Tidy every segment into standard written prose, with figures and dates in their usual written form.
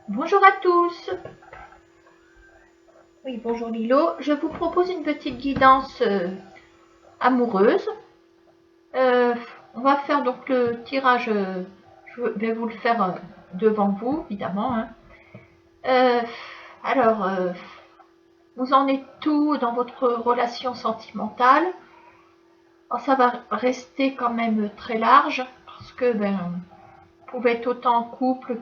Bonjour à tous. Oui, bonjour Lilo. Je vous propose une petite guidance amoureuse. Euh, on va faire donc le tirage. Je vais vous le faire devant vous, évidemment. Hein. Euh, alors, vous en êtes tout dans votre relation sentimentale. Alors, ça va rester quand même très large parce que vous pouvez être autant en couple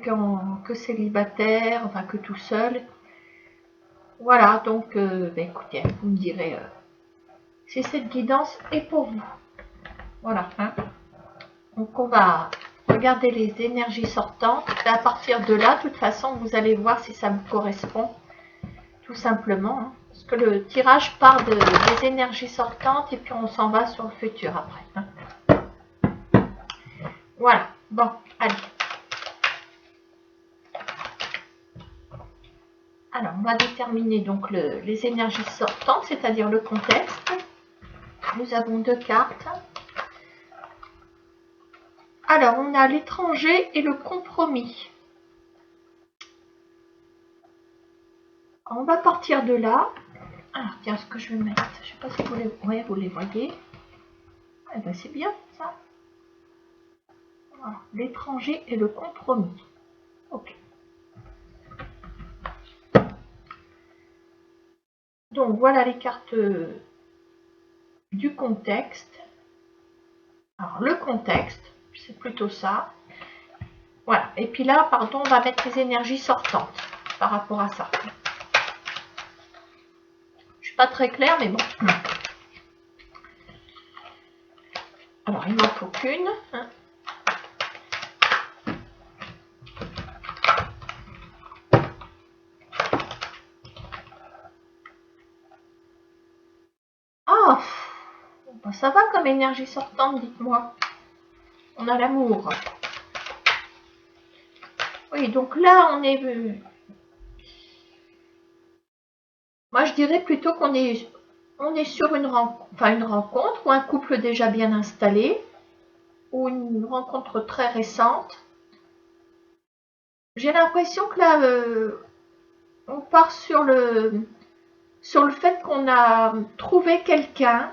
que célibataire, enfin que tout seul. Voilà, donc écoutez, vous me direz si cette guidance est pour vous. Voilà. Hein. Donc on va regarder les énergies sortantes. Et à partir de là, de toute façon, vous allez voir si ça vous correspond, tout simplement. Hein. Parce que le tirage part des énergies sortantes et puis on s'en va sur le futur après. Hein. Voilà. Bon, allez. Alors, on va déterminer donc les énergies sortantes, c'est-à-dire le contexte. Nous avons deux cartes. Alors, on a l'étranger et le compromis. On va partir de là. Alors, tiens, ce que je vais mettre, je ne sais pas si vous les voyez. Eh ben, c'est bien ça. Voilà. L'étranger et le compromis. Ok. Donc, voilà les cartes du contexte. Alors, le contexte, c'est plutôt ça. Voilà. Et puis là, pardon, on va mettre les énergies sortantes par rapport à ça. Je suis pas très claire, mais bon. Alors, il m'en faut qu'une. Hein. Ah, ben, ça va comme énergie sortante, dites-moi. On a l'amour. Oui, donc là, on est... Moi, je dirais plutôt qu'on est sur une rencontre ou un couple déjà bien installé ou une rencontre très récente. J'ai l'impression que là, on part sur le fait qu'on a trouvé quelqu'un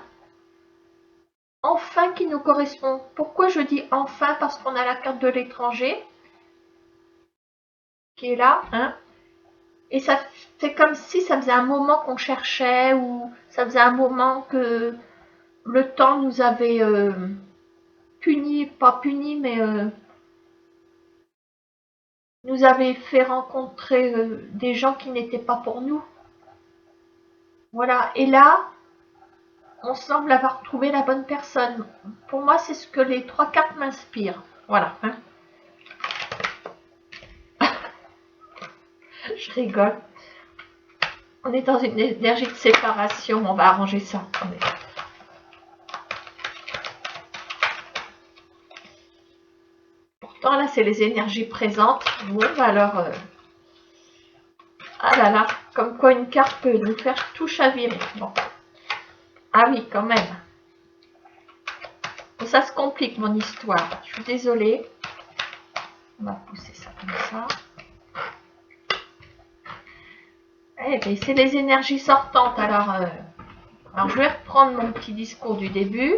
enfin qui nous correspond. Pourquoi je dis enfin? Parce qu'on a la carte de l'étranger qui est là, hein, et ça fait comme si ça faisait un moment qu'on cherchait ou ça faisait un moment que le temps nous avait puni, pas puni, mais nous avait fait rencontrer des gens qui n'étaient pas pour nous. Voilà, et là, on semble avoir trouvé la bonne personne. Pour moi, c'est ce que les trois cartes m'inspirent. Voilà. Hein. Je rigole. On est dans une énergie de séparation. On va arranger ça. Pourtant, là, c'est les énergies présentes. Bon, alors... ah là là, comme quoi une carte peut nous faire tout chavirer. Bon. Ah oui, quand même. Ça se complique, mon histoire. Je suis désolée. On va pousser ça comme ça. Eh bien, c'est les énergies sortantes. Alors, je vais reprendre mon petit discours du début.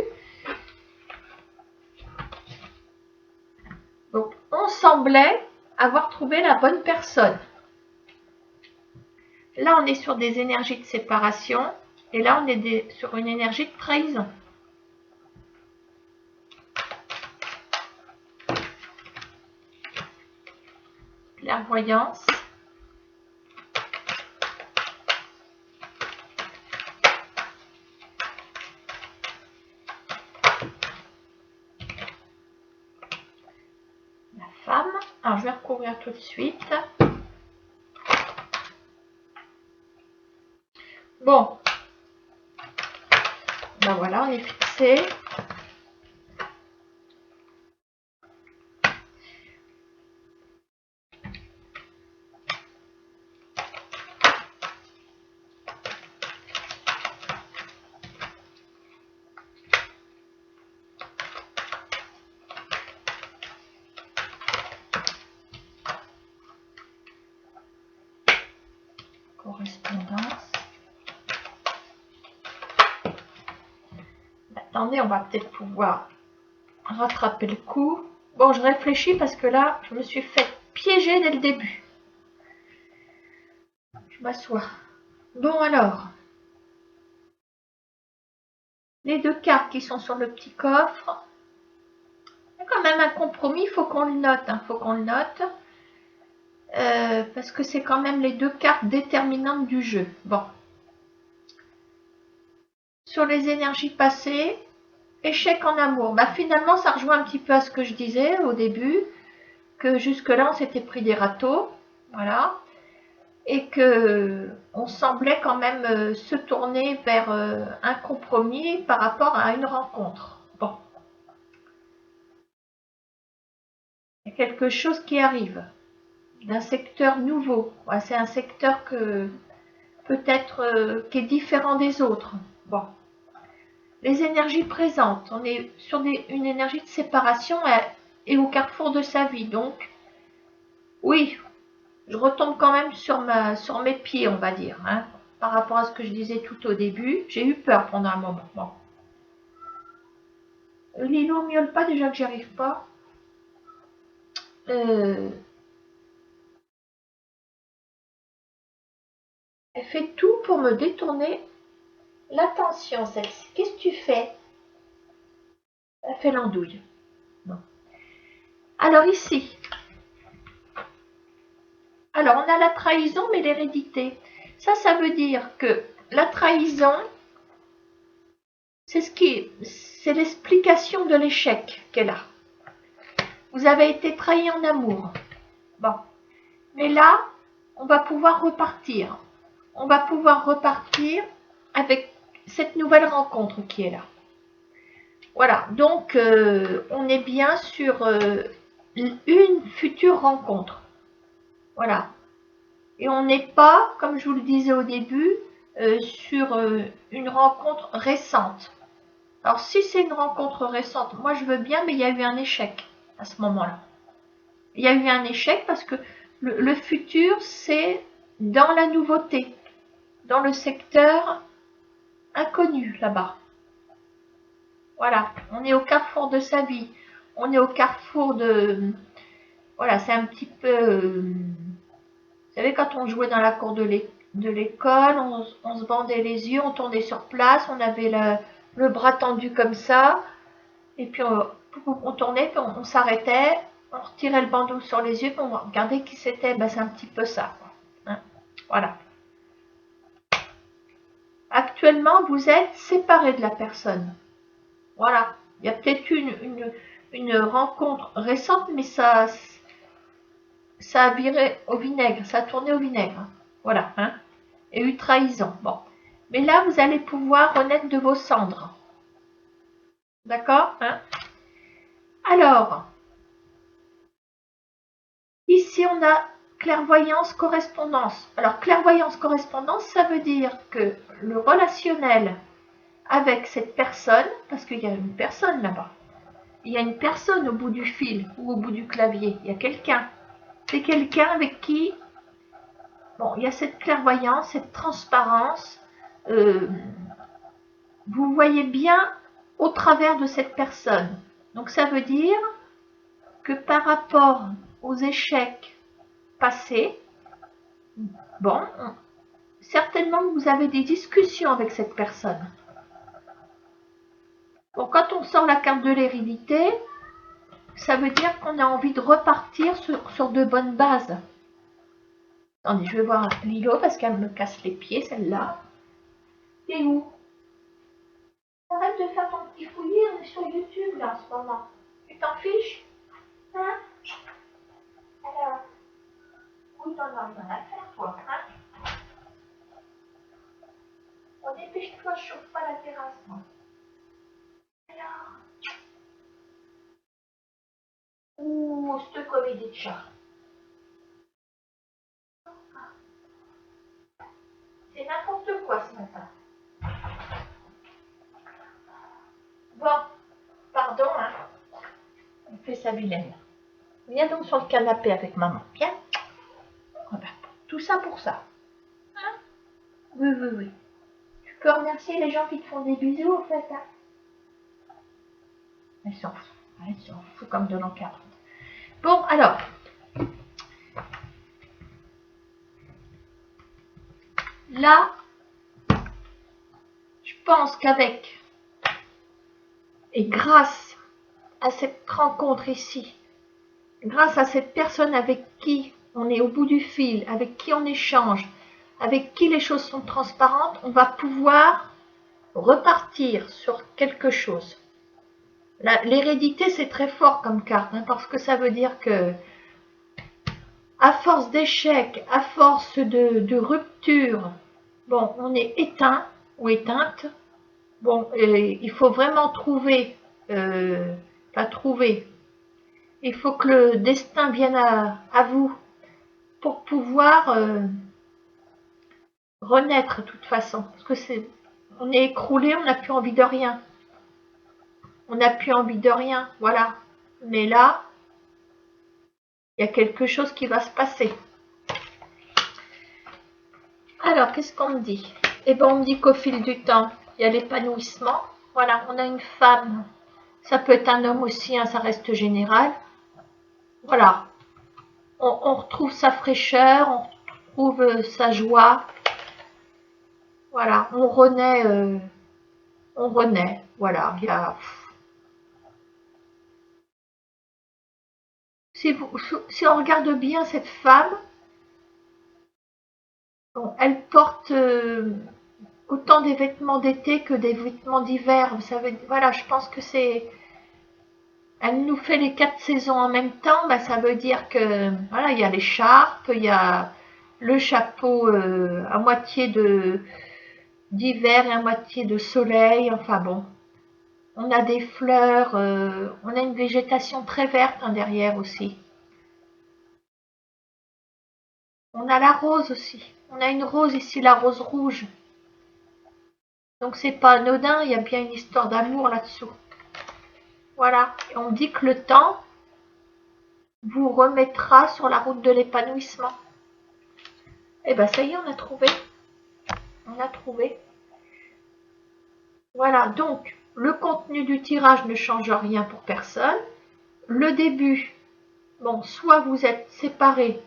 Donc, on semblait avoir trouvé la bonne personne. Là, on est sur des énergies de séparation. Et là, on est sur une énergie de trahison. Clairvoyance. La femme. Alors, je vais recouvrir tout de suite. Bon. Ben voilà, on est fixé. correspondance. Attendez, on va peut-être pouvoir rattraper le coup. Bon, je réfléchis parce que là, je me suis fait piéger dès le début. Je m'assois. Bon, alors. Les deux cartes qui sont sur le petit coffre. Il y a quand même un compromis, il faut qu'on le note. Faut qu'on le note. Parce que c'est quand même les deux cartes déterminantes du jeu. Bon. Sur les énergies passées, échec en amour. Bah, finalement, ça rejoint un petit peu à ce que je disais au début, que jusque-là, on s'était pris des râteaux. Voilà. Et que on semblait quand même se tourner vers un compromis par rapport à une rencontre. Bon. Il y a quelque chose qui arrive. D'un secteur nouveau. Ouais, c'est un secteur que peut-être qui est différent des autres. Bon. Les énergies présentes. On est sur une énergie de séparation et au carrefour de sa vie. Donc, oui, je retombe quand même sur mes pieds, on va dire. Hein, par rapport à ce que je disais tout au début. J'ai eu peur pendant un moment. Bon. Lilo miaule pas, déjà que j'y arrive pas. Elle fait tout pour me détourner l'attention, celle-ci. Qu'est-ce que tu fais? Elle fait l'andouille. Bon. Alors ici, alors on a la trahison, mais l'hérédité. Ça veut dire que la trahison, c'est l'explication de l'échec qu'elle a. Vous avez été trahi en amour. Bon. Mais là, on va pouvoir repartir. On va pouvoir repartir avec cette nouvelle rencontre qui est là. Voilà, donc on est bien sur une future rencontre. Voilà. Et on n'est pas, comme je vous le disais au début, sur une rencontre récente. Alors si c'est une rencontre récente, moi je veux bien, mais il y a eu un échec à ce moment-là. Il y a eu un échec parce que le futur, c'est dans la nouveauté, dans le secteur inconnu là-bas. Voilà, on est au carrefour de sa vie. On est au carrefour de... Voilà, c'est un petit peu... Vous savez, quand on jouait dans la cour de l'école, on se bandait les yeux, on tournait sur place, on avait le bras tendu comme ça, et puis on tournait, puis on s'arrêtait, on retirait le bandeau sur les yeux, puis on regardait qui c'était. Ben, c'est un petit peu ça. Hein, voilà. Actuellement, vous êtes séparés de la personne. Voilà. Il y a peut-être une rencontre récente, mais ça a viré au vinaigre, ça a tourné au vinaigre. Voilà. Hein. Et eu trahison. Bon. Mais là, vous allez pouvoir renaître de vos cendres. D'accord, hein? Alors, ici, on a clairvoyance, correspondance. Alors, clairvoyance, correspondance, ça veut dire que le relationnel avec cette personne, parce qu'il y a une personne là-bas, il y a une personne au bout du fil ou au bout du clavier, il y a quelqu'un. C'est quelqu'un avec qui, bon, il y a cette clairvoyance, cette transparence. Vous voyez bien au travers de cette personne. Donc, ça veut dire que par rapport aux échecs passés, bon, certainement vous avez des discussions avec cette personne. Bon, quand on sort la carte de l'hérédité, ça veut dire qu'on a envie de repartir sur de bonnes bases. Attendez, je vais voir Lilo parce qu'elle me casse les pieds, celle-là. T'es où? Arrête de faire ton petit fouillis, on est sur YouTube là en ce moment. Tu t'en fiches? Hein? Alors, oui, t'en as rien à faire, toi, hein? Bon, dépêche-toi, je chauffe pas la terrasse, moi. Alors. Ouh, cette comédie de chat. C'est n'importe quoi ce matin. Bon, pardon, hein. On fait sa vilaine. Viens donc sur le canapé avec maman. Viens. Voilà. Tout ça pour ça. Hein? Oui, oui, oui. Tu peux remercier les gens qui te font des bisous, en fait. Hein. Elles s'en foutent. Elles s'en foutent comme de l'an 40. Bon, alors. Là, je pense qu'avec et grâce à cette rencontre ici, grâce à cette personne avec qui on est au bout du fil, avec qui on échange, avec qui les choses sont transparentes, on va pouvoir repartir sur quelque chose. L'hérédité, c'est très fort comme carte, hein, parce que ça veut dire que à force d'échecs, à force de rupture, bon, on est éteint ou éteinte. Bon, il faut vraiment trouver, pas trouver, il faut que le destin vienne à vous pour pouvoir renaître de toute façon. Parce que on est écroulé, on n'a plus envie de rien. On n'a plus envie de rien, voilà. Mais là, il y a quelque chose qui va se passer. Alors, qu'est-ce qu'on me dit? Eh bien, on me dit qu'au fil du temps, il y a l'épanouissement. Voilà, on a une femme. Ça peut être un homme aussi, hein, ça reste général. Voilà, on retrouve sa fraîcheur, on retrouve sa joie. Voilà, on renaît. Voilà, il y a... Si on regarde bien cette femme, bon, elle porte autant des vêtements d'été que des vêtements d'hiver. Vous savez, voilà, je pense que c'est... Elle nous fait les 4 saisons en même temps, bah, ça veut dire que voilà, il y a l'écharpe, il y a le chapeau à moitié d'hiver et à moitié de soleil, enfin bon. On a des fleurs, on a une végétation très verte hein, derrière aussi. On a la rose aussi. On a une rose ici, la rose rouge. Donc c'est pas anodin, il y a bien une histoire d'amour là-dessous. Voilà. Et on dit que le temps vous remettra sur la route de l'épanouissement. Et ben ça y est, on a trouvé. On a trouvé. Voilà, donc le contenu du tirage ne change rien pour personne. Le début, bon, soit vous êtes séparés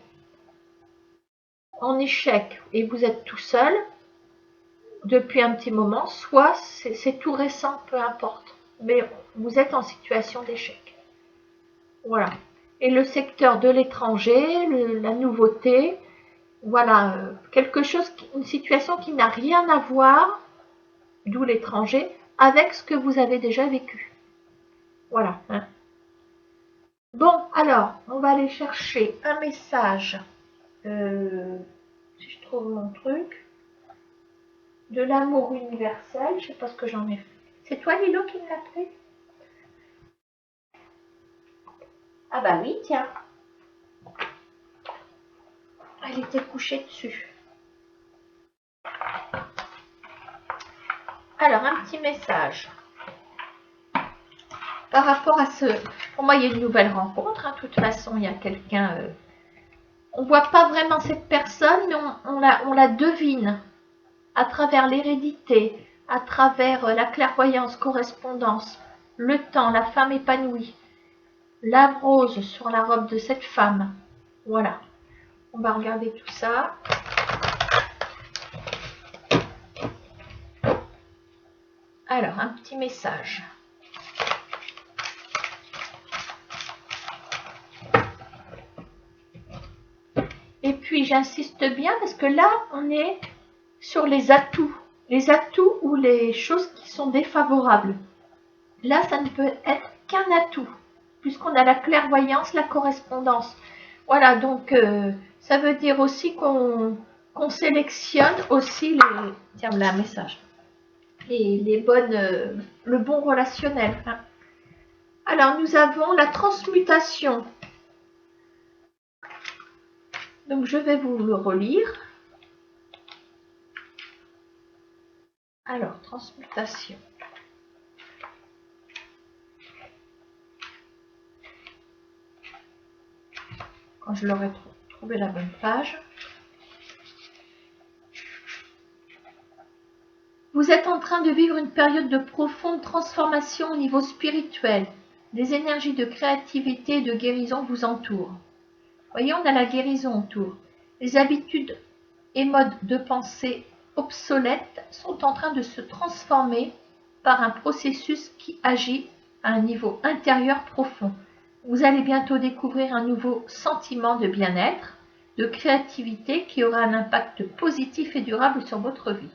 en échec et vous êtes tout seul depuis un petit moment, soit c'est tout récent, peu importe. Mais vous êtes en situation d'échec. Voilà. Et le secteur de l'étranger, la nouveauté, voilà, quelque chose, une situation qui n'a rien à voir, d'où l'étranger, avec ce que vous avez déjà vécu. Voilà. Hein. Bon, alors, on va aller chercher un message, si je trouve mon truc, de l'amour universel. Je sais pas ce que j'en ai fait. C'est toi, Lilo, qui me l'a fait? Ah bah oui, tiens. Elle était couchée dessus. Alors, un petit message. Par rapport à ce... Pour moi, il y a une nouvelle rencontre. Hein. De toute façon, il y a quelqu'un... On ne voit pas vraiment cette personne, mais on la devine à travers l'hérédité, à travers la clairvoyance, correspondance, le temps, la femme épanouie, la rose sur la robe de cette femme. Voilà. On va regarder tout ça. Alors, un petit message. Et puis, j'insiste bien parce que là, on est sur les atouts. Les atouts ou les choses qui sont défavorables. Là, ça ne peut être qu'un atout, puisqu'on a la clairvoyance, la correspondance. Voilà, donc ça veut dire aussi qu'on sélectionne aussi les... Tiens, là, un message. Les bonnes... le bon relationnel. Hein. Alors, nous avons la transmutation. Donc, je vais vous le relire. Alors, transmutation. Quand je l'aurai trouvé la bonne page. Vous êtes en train de vivre une période de profonde transformation au niveau spirituel. Des énergies de créativité et de guérison vous entourent. Voyez, on a la guérison autour. Les habitudes et modes de pensée obsolètes sont en train de se transformer par un processus qui agit à un niveau intérieur profond. Vous allez bientôt découvrir un nouveau sentiment de bien-être, de créativité qui aura un impact positif et durable sur votre vie.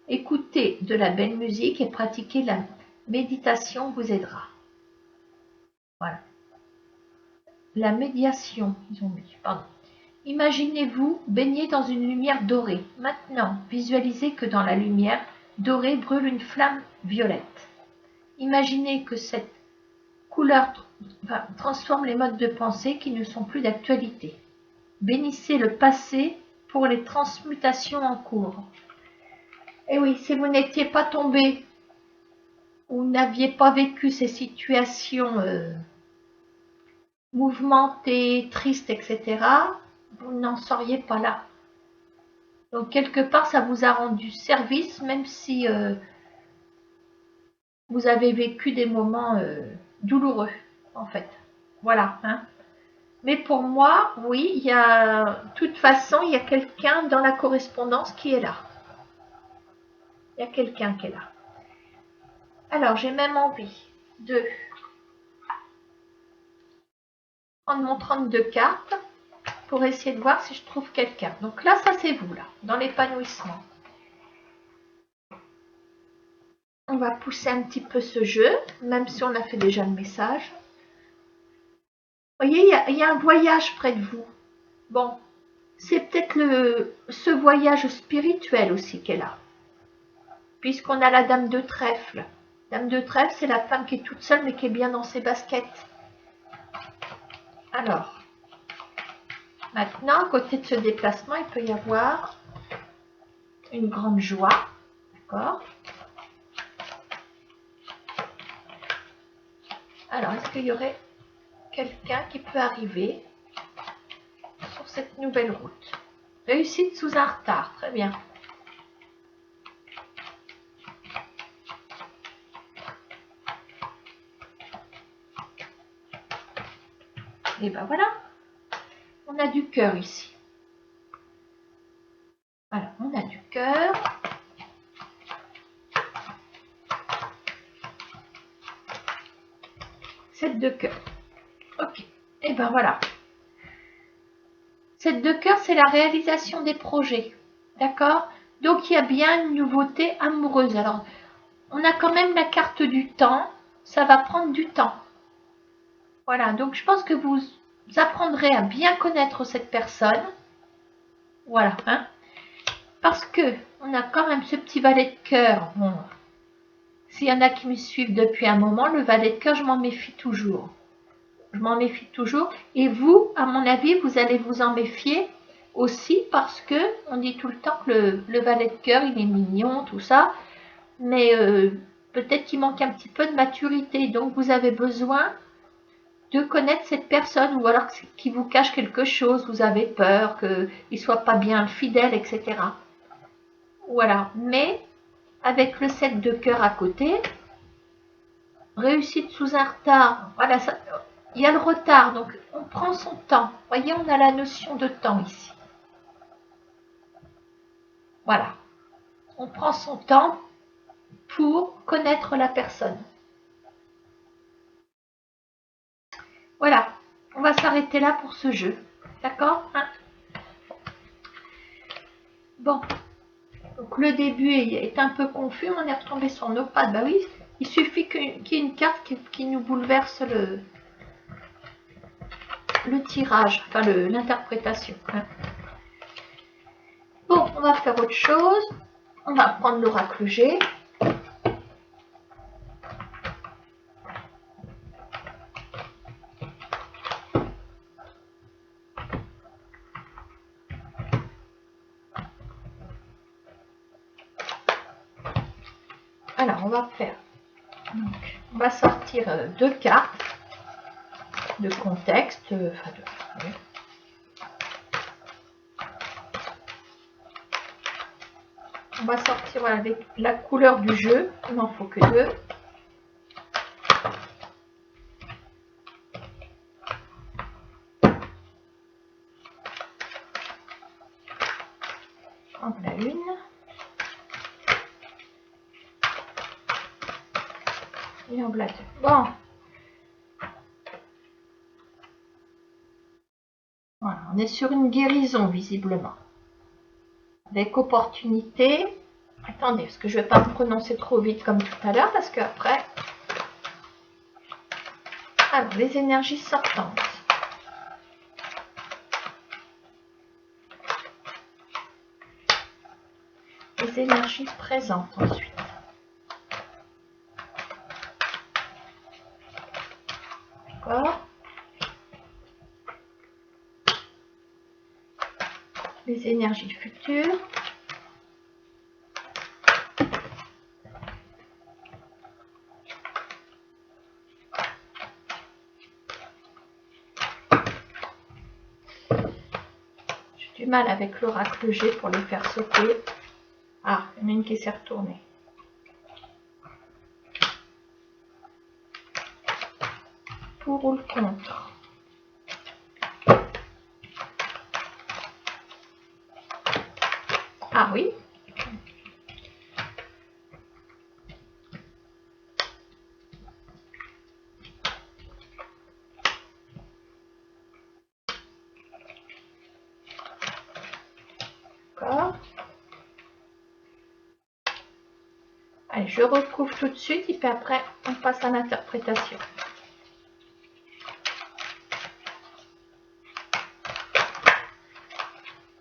Écouter de la belle musique et pratiquer la méditation vous aidera. Voilà. La médiation, ils ont mis, pardon. Imaginez-vous baigner dans une lumière dorée. Maintenant, visualisez que dans la lumière dorée brûle une flamme violette. Imaginez que cette couleur transforme les modes de pensée qui ne sont plus d'actualité. Bénissez le passé pour les transmutations en cours. Et oui, si vous n'étiez pas tombé ou n'aviez pas vécu ces situations mouvementées, tristes, etc., vous n'en seriez pas là. Donc, quelque part, ça vous a rendu service, même si vous avez vécu des moments douloureux, en fait. Voilà. Hein. Mais pour moi, oui, il y a, de toute façon, il y a quelqu'un dans la correspondance qui est là. Il y a quelqu'un qui est là. Alors, j'ai même envie de prendre mon 32 cartes pour essayer de voir si je trouve quelqu'un. Donc là, ça c'est vous, là, dans l'épanouissement. On va pousser un petit peu ce jeu, même si on a fait déjà le message. Vous voyez, il y a un voyage près de vous. Bon, c'est peut-être ce voyage spirituel aussi qu'elle a. Puisqu'on a la dame de trèfle. Dame de trèfle, c'est la femme qui est toute seule, mais qui est bien dans ses baskets. Alors, maintenant, à côté de ce déplacement, il peut y avoir une grande joie. D'accord ? Alors, est-ce qu'il y aurait quelqu'un qui peut arriver sur cette nouvelle route? Réussite sous un retard, très bien. Et ben voilà, on a du cœur ici. Voilà, on a du cœur. Sept de cœur. Ok, et ben voilà. Sept de cœur, c'est la réalisation des projets. D'accord? Donc il y a bien une nouveauté amoureuse. Alors, on a quand même la carte du temps. Ça va prendre du temps. Voilà, donc je pense que vous apprendrez à bien connaître cette personne. Voilà, hein. Parce que on a quand même ce petit valet de cœur. Bon, s'il y en a qui me suivent depuis un moment, le valet de cœur, je m'en méfie toujours. Je m'en méfie toujours. Et vous, à mon avis, vous allez vous en méfier aussi parce que on dit tout le temps que le valet de cœur, il est mignon, tout ça. Mais peut-être qu'il manque un petit peu de maturité. Donc, vous avez besoin de connaître cette personne ou alors qu'il vous cache quelque chose, vous avez peur qu'il ne soit pas bien fidèle, etc. Voilà, mais avec le 7 de cœur à côté, réussite sous un retard, voilà, ça, il y a le retard, donc on prend son temps. Vous voyez, on a la notion de temps ici. Voilà, on prend son temps pour connaître la personne. Voilà, on va s'arrêter là pour ce jeu. D'accord, hein? Bon, donc le début est un peu confus, on est retombé sur nos pattes. Bah oui, il suffit qu'il y ait une carte qui nous bouleverse le tirage, enfin l'interprétation. Hein. Bon, on va faire autre chose. On va prendre l'oracle G. Alors, on va faire. Donc, on va sortir deux cartes de contexte. On va sortir voilà, avec la couleur du jeu. Il n'en faut que 2. En voilà une. Et en voilà 2. Bon. Voilà, on est sur une guérison visiblement. Avec opportunité. Attendez, parce que je ne vais pas me prononcer trop vite comme tout à l'heure, parce qu'après... Alors, les énergies sortantes. Les énergies présentes ensuite. D'accord. Les énergies futures. J'ai du mal avec l'oracle G pour les faire sauter. Ah, il y en a une qui s'est retournée. Pour ou le contre? Ah oui. D'accord. Allez, je recouvre tout de suite et puis après, on passe à l'interprétation.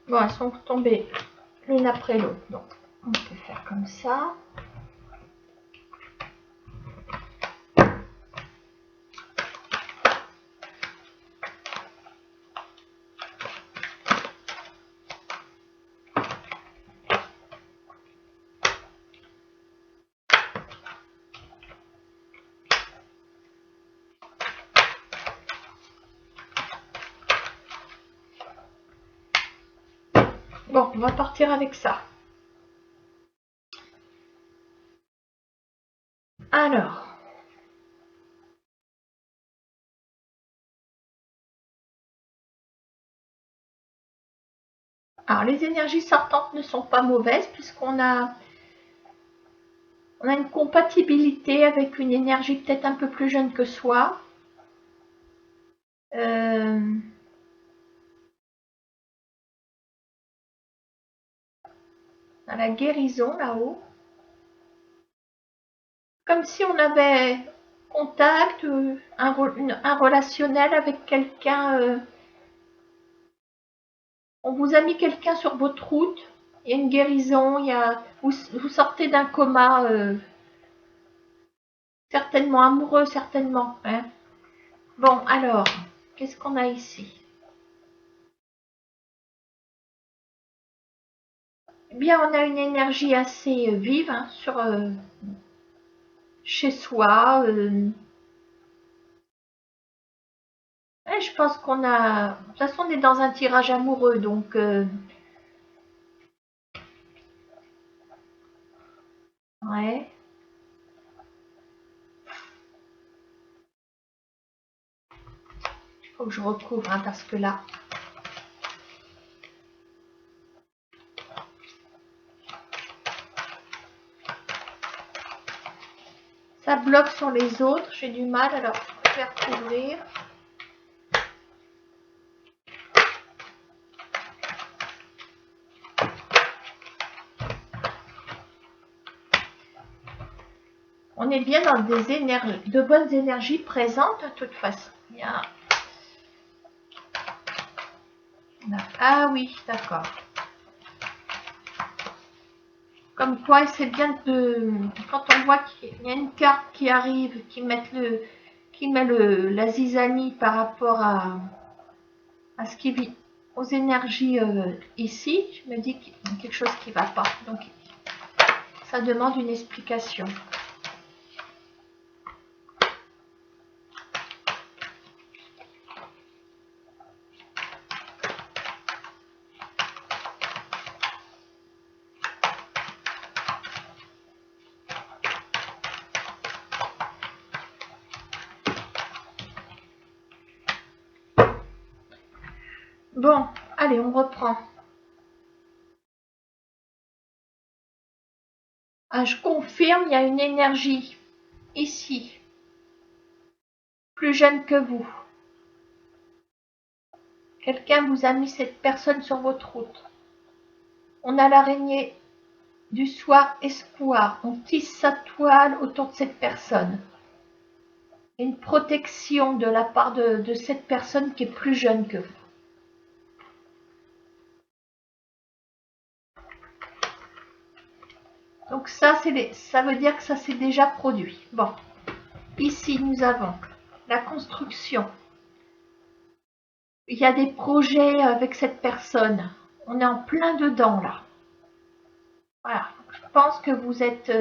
Bon, elles sont tombées l'une après l'autre. Donc, on peut faire comme ça. Bon, on va partir avec ça. Alors, les énergies sortantes ne sont pas mauvaises puisqu'on a une compatibilité avec une énergie peut-être un peu plus jeune que soi. Dans la guérison là-haut. Comme si on avait contact, un relationnel avec quelqu'un. On vous a mis quelqu'un sur votre route. Il y a une guérison, vous sortez d'un coma, certainement amoureux, certainement. Hein. Bon, alors, qu'est-ce qu'on a ici? Eh bien, on a une énergie assez vive hein, chez soi. Je pense qu'on a... De toute façon, on est dans un tirage amoureux, donc... ouais. Il faut que je recouvre, hein, parce que là... Ça bloque sur les autres, j'ai du mal, alors je vais recouvrir. On est bien dans de bonnes énergies présentes de toute façon. Ah oui, d'accord. Comme quoi, c'est bien quand on voit qu'il y a une carte qui arrive, qui met la zizanie par rapport à ce qui vit, aux énergies ici, je me dis qu'il y a quelque chose qui ne va pas. Donc, ça demande une explication. Bon, allez, on reprend. Ah, je confirme, il y a une énergie ici, plus jeune que vous. Quelqu'un vous a mis cette personne sur votre route. On a l'araignée du soir espoir. On tisse sa toile autour de cette personne. Une protection de la part de cette personne qui est plus jeune que vous. Donc ça veut dire que ça s'est déjà produit. Bon, ici nous avons la construction. Il y a des projets avec cette personne. On est en plein dedans là. Voilà, je pense que vous êtes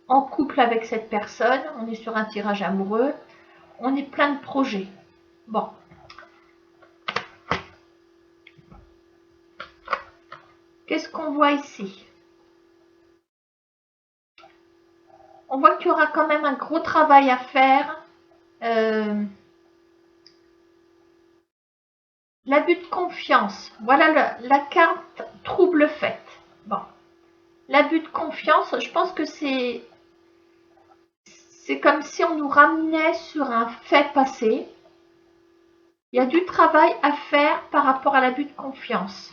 en couple avec cette personne. On est sur un tirage amoureux. On est plein de projets. Bon. Qu'est-ce qu'on voit ici? On voit qu'il y aura quand même un gros travail à faire. L'abus de confiance. Voilà la carte trouble faite. Bon. L'abus de confiance, je pense que c'est comme si on nous ramenait sur un fait passé. Il y a du travail à faire par rapport à l'abus de confiance.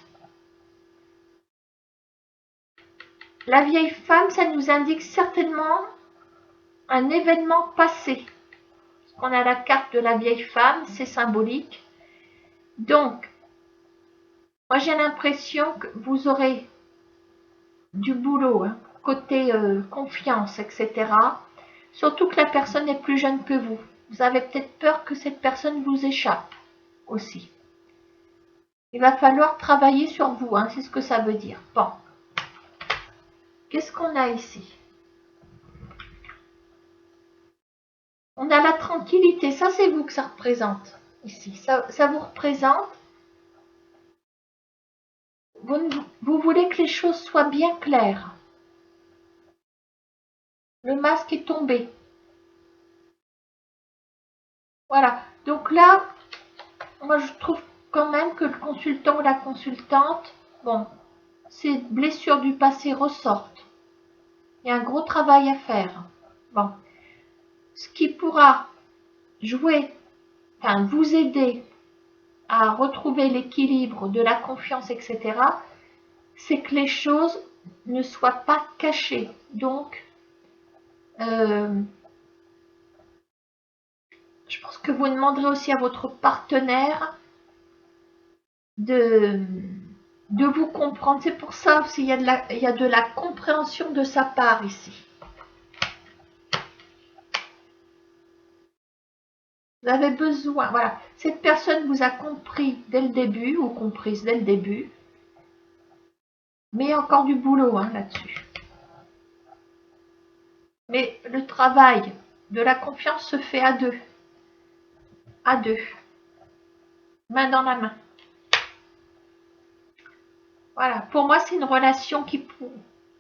La vieille femme, ça nous indique certainement un événement passé. On a la carte de la vieille femme, c'est symbolique. Donc, moi j'ai l'impression que vous aurez du boulot, hein, côté confiance, etc. Surtout que la personne est plus jeune que vous. Vous avez peut-être peur que cette personne vous échappe aussi. Il va falloir travailler sur vous, hein, c'est ce que ça veut dire. Bon. Qu'est-ce qu'on a ici? On a la tranquillité. Ça, c'est vous que ça représente ici. Ça vous représente. Vous voulez que les choses soient bien claires. Le masque est tombé. Voilà. Donc là, moi, je trouve quand même que le consultant ou la consultante, bon, ces blessures du passé ressortent. Il y a un gros travail à faire. Bon. Ce qui pourra jouer, enfin, vous aider à retrouver l'équilibre de la confiance, etc., c'est que les choses ne soient pas cachées. Donc, je pense que vous demanderez aussi à votre partenaire de vous comprendre. C'est pour ça aussi il y a de la compréhension de sa part ici. Vous avez besoin, voilà, cette personne vous a compris dès le début ou comprise dès le début, mais il y a encore du boulot hein, là-dessus. Mais le travail de la confiance se fait à deux. À deux. Main dans la main. Voilà, pour moi, c'est une relation qui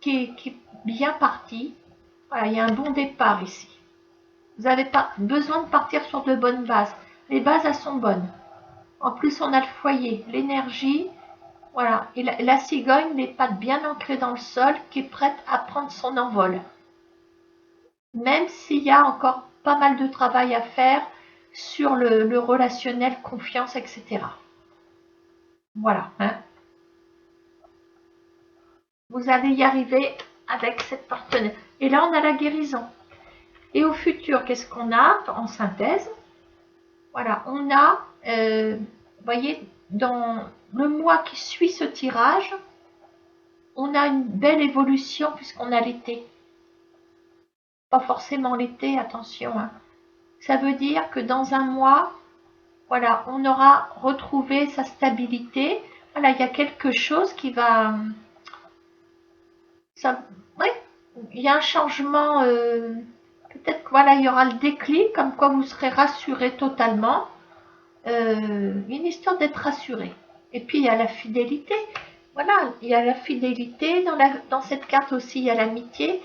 est bien partie. Voilà, il y a un bon départ ici. Vous n'avez pas besoin de partir sur de bonnes bases. Les bases, elles sont bonnes. En plus, on a le foyer, l'énergie. Voilà, et la cigogne, les pattes bien ancrées dans le sol, qui est prête à prendre son envol. Même s'il y a encore pas mal de travail à faire sur le relationnel, confiance, etc. Voilà. Hein. Vous allez y arriver avec cette partenaire. Et là, on a la guérison. Et au futur, qu'est-ce qu'on a en synthèse? Voilà, on a, vous voyez, dans le mois qui suit ce tirage, on a une belle évolution puisqu'on a l'été. Pas forcément l'été, attention. Hein. Ça veut dire que dans un mois, voilà, on aura retrouvé sa stabilité. Voilà, il y a quelque chose qui va... Oui, il y a un changement... peut-être que voilà, il y aura le déclic, comme quoi vous serez rassuré totalement. Une histoire d'être rassuré. Et puis il y a la fidélité. Voilà, il y a la fidélité. Dans cette carte aussi, il y a l'amitié.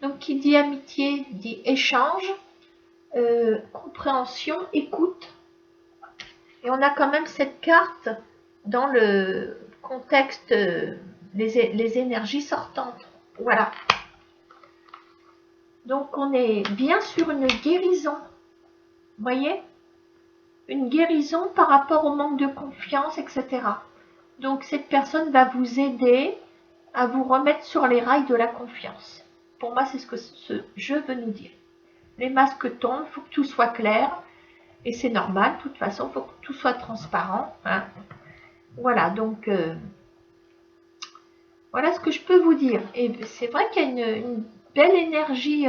Donc qui dit amitié dit échange, compréhension, écoute. Et on a quand même cette carte dans le contexte, les énergies sortantes. Voilà. Donc on est bien sur une guérison. Vous voyez? Une guérison par rapport au manque de confiance, etc. Donc cette personne va vous aider à vous remettre sur les rails de la confiance. Pour moi, c'est ce que ce jeu veut nous dire. Les masques tombent, il faut que tout soit clair. Et c'est normal, de toute façon, il faut que tout soit transparent. Hein. Voilà, donc voilà ce que je peux vous dire. Et c'est vrai qu'il y a une belle énergie,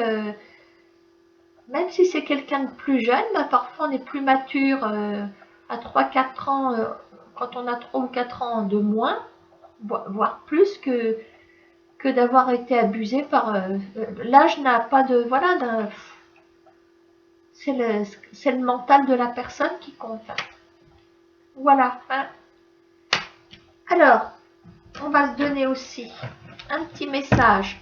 même si c'est quelqu'un de plus jeune, bah, parfois on est plus mature à 3-4 ans, quand on a 3 ou 4 ans de moins, voire plus que d'avoir été abusé par... l'âge n'a pas de... Voilà, c'est le mental de la personne qui compte. Voilà. Hein. Alors, on va se donner aussi un petit message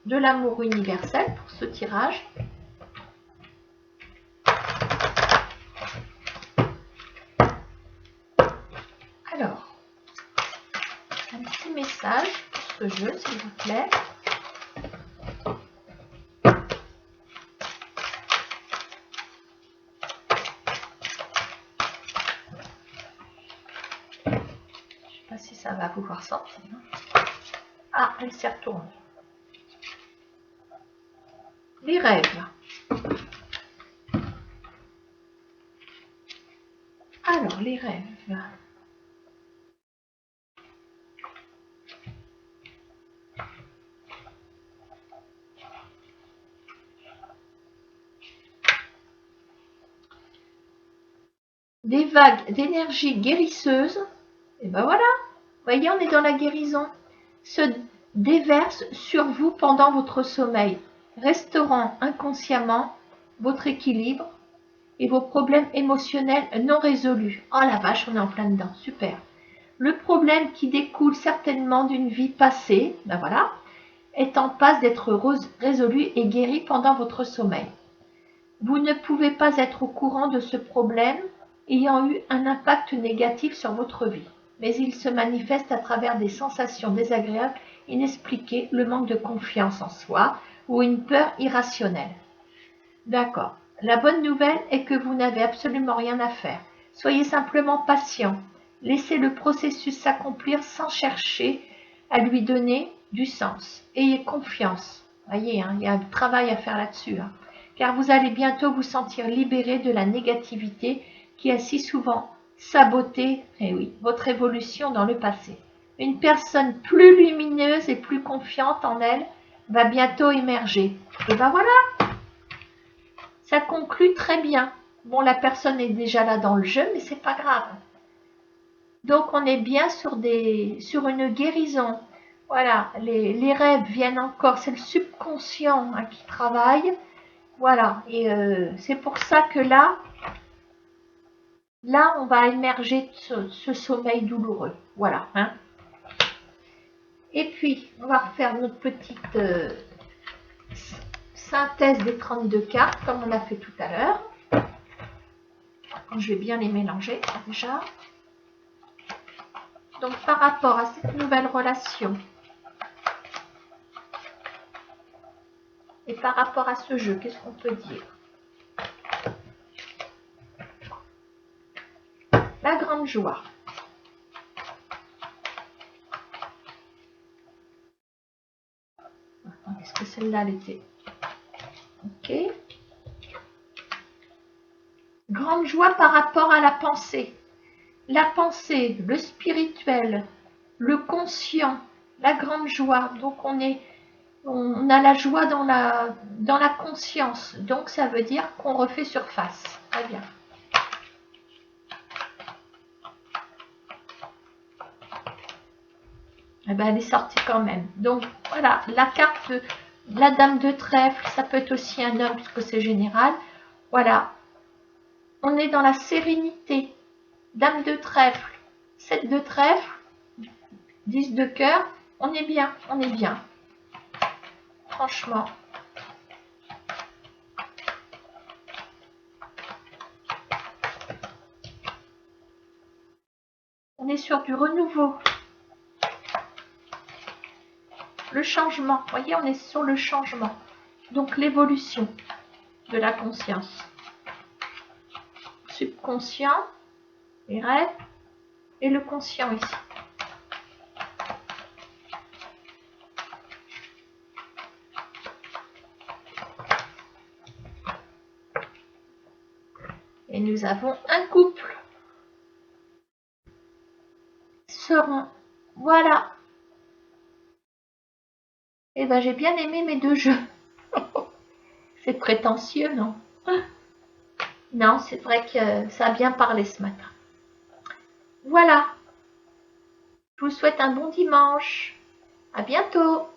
de l'amour universel pour ce tirage. Alors, un petit message pour ce jeu, s'il vous plaît. Je ne sais pas si ça va vous voir sortir. Ah, elle s'est retournée. Les rêves. Alors, les rêves. Des vagues d'énergie guérisseuse. Et ben voilà, vous voyez, on est dans la guérison. Se déversent sur vous pendant votre sommeil, restaurant inconsciemment votre équilibre et vos problèmes émotionnels non résolus. Oh la vache, on est en plein dedans, super. Le problème qui découle certainement d'une vie passée, ben voilà, est en passe d'être résolu et guéri pendant votre sommeil. Vous ne pouvez pas être au courant de ce problème ayant eu un impact négatif sur votre vie, mais il se manifeste à travers des sensations désagréables inexpliquées, le manque de confiance en soi ou une peur irrationnelle. D'accord. La bonne nouvelle est que vous n'avez absolument rien à faire. Soyez simplement patient. Laissez le processus s'accomplir sans chercher à lui donner du sens. Ayez confiance. Voyez, hein, il y a un travail à faire là-dessus. Hein, car vous allez bientôt vous sentir libéré de la négativité qui a si souvent saboté, votre évolution dans le passé. Une personne plus lumineuse et plus confiante en elle va bientôt émerger. Et ben voilà, ça conclut très bien. Bon, la personne est déjà là dans le jeu, mais c'est pas grave. Donc, on est bien sur une guérison. Voilà, les rêves viennent encore. C'est le subconscient hein, qui travaille. Voilà, et c'est pour ça que là, on va émerger de ce sommeil douloureux. Voilà. Hein. Et puis, on va refaire notre petite synthèse des 32 cartes, comme on a fait tout à l'heure. Je vais bien les mélanger déjà. Donc, par rapport à cette nouvelle relation et par rapport à ce jeu, qu'est-ce qu'on peut dire? La grande joie. Est-ce que celle-là, elle était... Ok. Grande joie par rapport à la pensée. La pensée, le spirituel, le conscient, la grande joie. Donc, on a la joie dans la conscience. Donc, ça veut dire qu'on refait surface. Très bien. Eh ben, elle est sortie quand même. Donc, voilà, la carte de la dame de trèfle, ça peut être aussi un homme, puisque c'est général. Voilà. On est dans la sérénité. Dame de trèfle, 7 de trèfle, 10 de cœur. On est bien, on est bien. Franchement. On est sur du renouveau. Le changement, vous voyez, on est sur le changement. Donc l'évolution de la conscience. Subconscient, les rêves, et le conscient ici. Et nous avons un couple. Seront. Voilà. Eh ben, j'ai bien aimé mes deux jeux. C'est prétentieux, non? Non, c'est vrai que ça a bien parlé ce matin. Voilà. Je vous souhaite un bon dimanche. À bientôt.